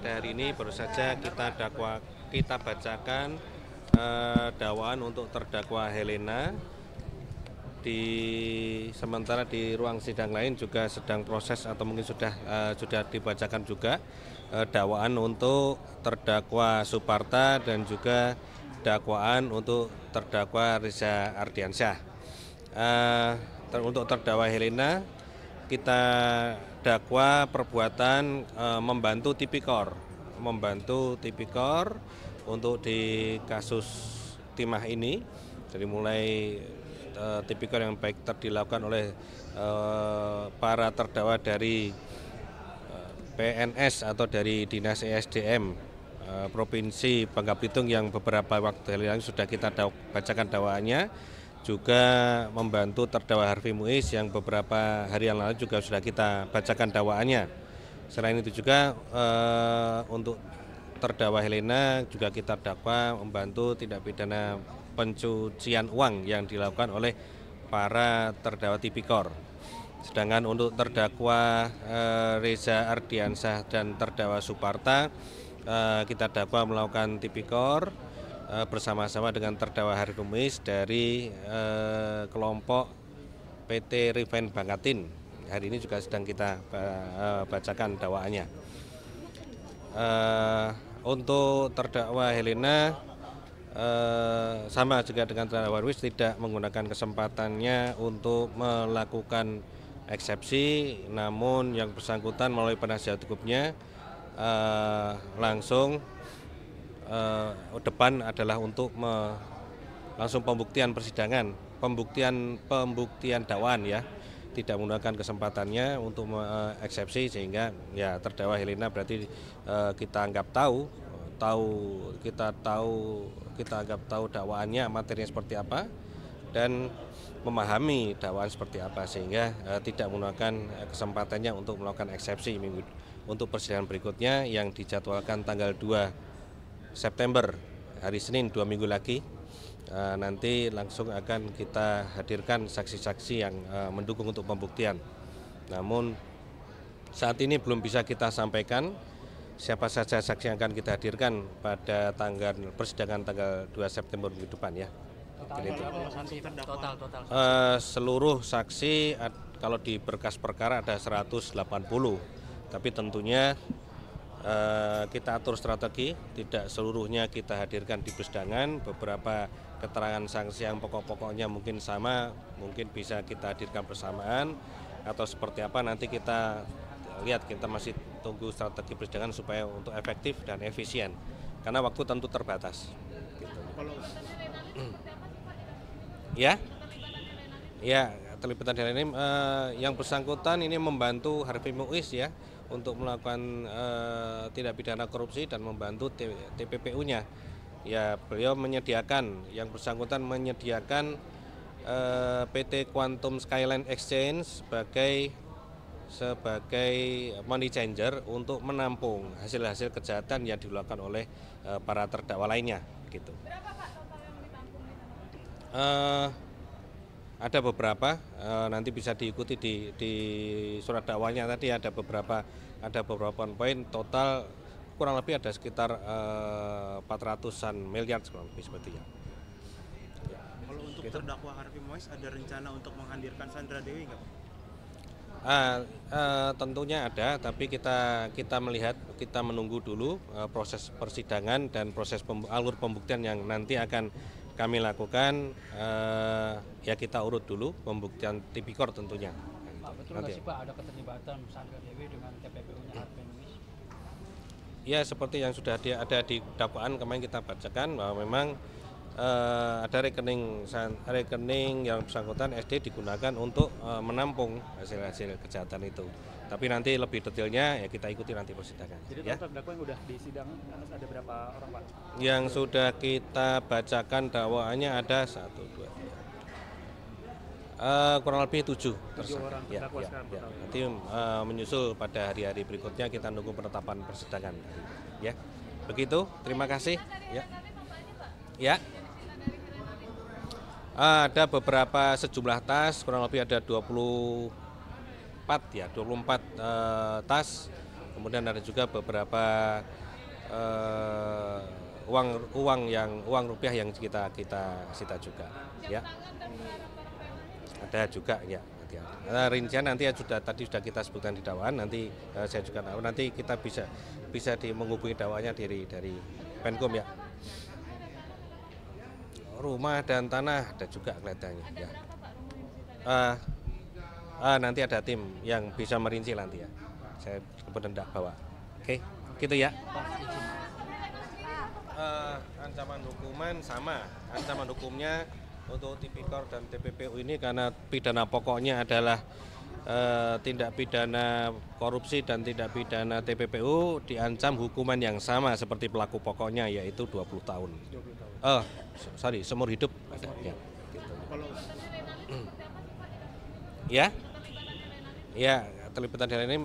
pada hari ini baru saja kita bacakan dakwaan untuk terdakwa Helena. Sementara di ruang sidang lain juga sedang proses atau mungkin sudah dibacakan juga dakwaan untuk terdakwa Suparta dan juga dakwaan untuk terdakwa Reza Ardiansyah. Untuk terdakwa Helena kita dakwa perbuatan membantu tipikor untuk di kasus timah ini. Jadi mulai tipikor yang baik dilakukan oleh para terdakwa dari PNS atau dari Dinas ESDM Provinsi Bangka Belitung yang beberapa waktu lalu sudah kita bacakan dakwaannya, juga membantu terdakwa Harvey Muiz yang beberapa hari yang lalu juga sudah kita bacakan dakwaannya. Selain itu juga untuk terdakwa Helena juga kita dakwa membantu tindak pidana pencucian uang yang dilakukan oleh para terdakwa tipikor. Sedangkan untuk terdakwa Reza Ardiansyah dan terdakwa Suparta kita dakwa melakukan tipikor bersama-sama dengan terdakwa Harvey Muiz dari kelompok PT Refine Bangkatin. Hari ini juga sedang kita bacakan dakwaannya. Untuk terdakwa Helena sama juga dengan terdakwa Muiz, tidak menggunakan kesempatannya untuk melakukan eksepsi, namun yang bersangkutan melalui penasihat hukumnya langsung depan adalah untuk langsung pembuktian persidangan, pembuktian dakwaan ya, tidak menggunakan kesempatannya untuk eksepsi, sehingga ya terdakwa Helena berarti kita anggap tahu dakwaannya materinya seperti apa dan memahami dakwaan seperti apa, sehingga tidak menggunakan kesempatannya untuk melakukan eksepsi. Untuk persidangan berikutnya yang dijadwalkan tanggal 2 September hari Senin, 2 minggu lagi, nanti langsung akan kita hadirkan saksi-saksi yang mendukung untuk pembuktian. Namun saat ini belum bisa kita sampaikan siapa saja saksi yang akan kita hadirkan pada persidangan tanggal 2 September minggu depan ya. Seluruh saksi kalau di berkas perkara ada 180, tapi tentunya kita atur strategi, tidak seluruhnya kita hadirkan di persidangan. Beberapa keterangan saksi yang pokok-pokoknya mungkin sama, mungkin bisa kita hadirkan bersamaan atau seperti apa, nanti kita lihat. Kita masih tunggu strategi persidangan supaya untuk efektif dan efisien, karena waktu tentu terbatas gitu. Ya, terlibatan Helena ini yang bersangkutan ini membantu Harvey Muiz ya untuk melakukan tindak pidana korupsi dan membantu TPPU-nya. Ya, beliau menyediakan, yang bersangkutan menyediakan PT Quantum Skyline Exchange sebagai money changer untuk menampung hasil-hasil kejahatan yang dilakukan oleh para terdakwa lainnya gitu. Ada beberapa, nanti bisa diikuti di surat dakwanya tadi ada beberapa poin, total kurang lebih ada sekitar 400-an miliar kurang lebih seperti ya. Kalau untuk terdakwa Harvey Muiz ada rencana untuk menghadirkan Sandra Dewi nggak Pak? Tentunya ada, tapi kita melihat, kita menunggu dulu proses persidangan dan proses alur pembuktian yang nanti akan kami lakukan. Ya kita urut dulu pembuktian tipikor tentunya. Pak, betul nggak sih Pak ada keterlibatan Sandra Dewi dengan TPPU-nya Harvey Muiz? Ya, seperti yang sudah ada di dakwaan kemarin kita bacakan bahwa memang ada rekening yang bersangkutan SD digunakan untuk menampung hasil kejahatan itu. Tapi nanti lebih detailnya ya kita ikuti nanti persidangan. Jadi ya. terdakwa yang udah di sidang ada berapa orang Pak? Yang sudah kita bacakan dakwaannya ada 1, 2, 3, kurang lebih 7 tersangka. Ya. Nanti menyusul pada hari-hari berikutnya, kita nunggu penetapan persidangan. Ya, begitu. Terima kasih. Ya. Ada beberapa sejumlah tas, kurang lebih ada 24 tas kemudian ada juga beberapa uang rupiah yang kita sita juga, ya. Ada juga, ya. Rincian nanti tadi sudah kita sebutkan di dakwaan, nanti saya juga nanti kita bisa menghubungi dakwaannya dari Penkum, ya. Rumah dan tanah ada juga kelihatannya, ya. Nanti ada tim yang bisa merinci nanti, ya. Saya kemudian tidak bawa. Oke, gitu ya. Ancaman hukuman sama, ancaman hukumnya untuk Tipikor dan TPPU ini karena pidana pokoknya adalah tindak pidana korupsi dan tindak pidana TPPU diancam hukuman yang sama seperti pelaku pokoknya, yaitu 20 tahun. Seumur hidup. Ya, gitu. Ya, terlibat dalam ini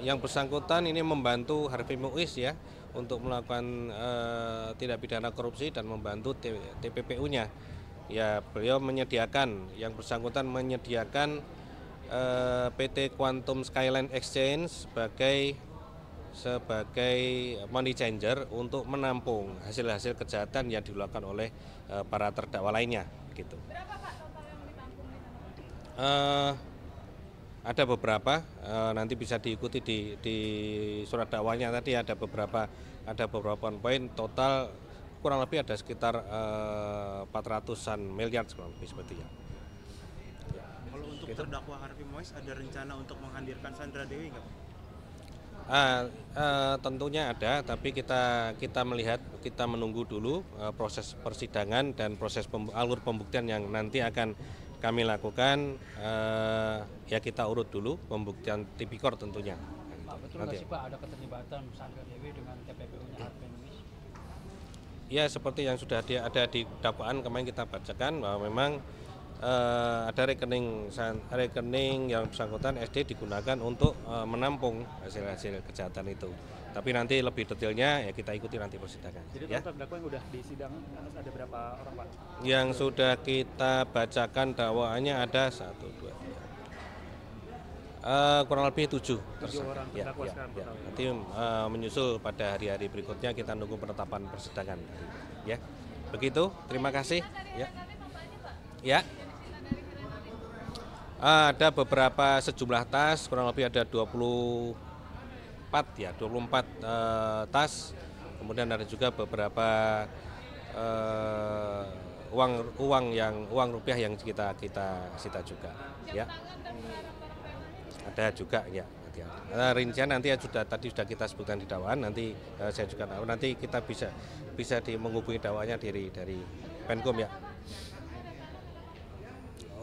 yang bersangkutan ini membantu Harvey Muiz, ya, untuk melakukan tindak pidana korupsi dan membantu TPPU-nya. Ya, beliau yang bersangkutan menyediakan PT Quantum Skyline Exchange sebagai money changer untuk menampung hasil-hasil kejahatan yang dilakukan oleh para terdakwa lainnya, gitu. Ada beberapa, nanti bisa diikuti di surat dakwanya tadi ada beberapa poin, total kurang lebih ada sekitar 400-an miliar kurang lebih seperti ya. Kalau untuk terdakwa Harvey Muiz ada rencana untuk menghadirkan Sandra Dewi nggak, Pak? Tentunya ada, tapi kita menunggu dulu proses persidangan dan proses alur pembuktian yang nanti akan kami lakukan. Ya, kita urut dulu pembuktian Tipikor tentunya. Pak, betul nggak sih Pak ada keterlibatan Sandra Dewi dengan TPPU-nya Harvey Muiz? Ya, seperti yang sudah ada di dakwaan kemarin kita bacakan bahwa memang ada rekening yang bersangkutan SD digunakan untuk menampung hasil kejahatan itu. Tapi nanti lebih detailnya ya kita ikuti nanti persidangan. Jadi ya. terdakwa yang udah di sidang ada berapa orang, Pak? Yang sudah kita bacakan dakwaannya ada 1, 2, 3. Kurang lebih 7 orang terdakwa sekarang. Nanti menyusul pada hari-hari berikutnya kita nunggu penetapan persidangan. Ya, begitu. Terima kasih. Ya. Ada beberapa sejumlah tas, kurang lebih ada 24 tas. Kemudian ada juga beberapa uang rupiah yang kita sita juga, ya. Ada juga, ya. Rincian nanti tadi sudah kita sebutkan di dakwaan, nanti saya juga nanti kita bisa menghubungi dakwaannya dari Penkum, ya.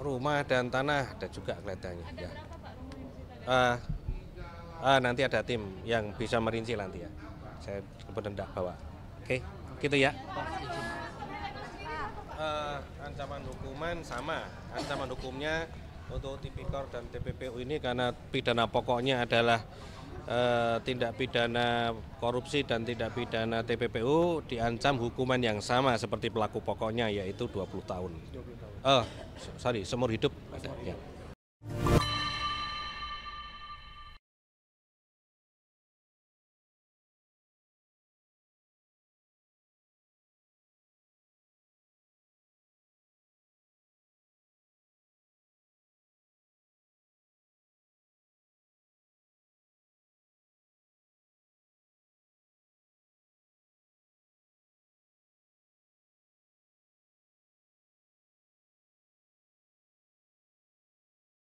Rumah dan tanah ada juga kelihatannya, ya. Nanti ada tim yang bisa merinci nanti, ya. Saya kemudian tidak bawa. Oke, gitu ya. Ancaman hukuman sama, ancaman hukumnya untuk Tipikor dan TPPU ini karena pidana pokoknya adalah tindak pidana korupsi dan tindak pidana TPPU diancam hukuman yang sama seperti pelaku pokoknya, yaitu 20 tahun. Seumur hidup. Ya.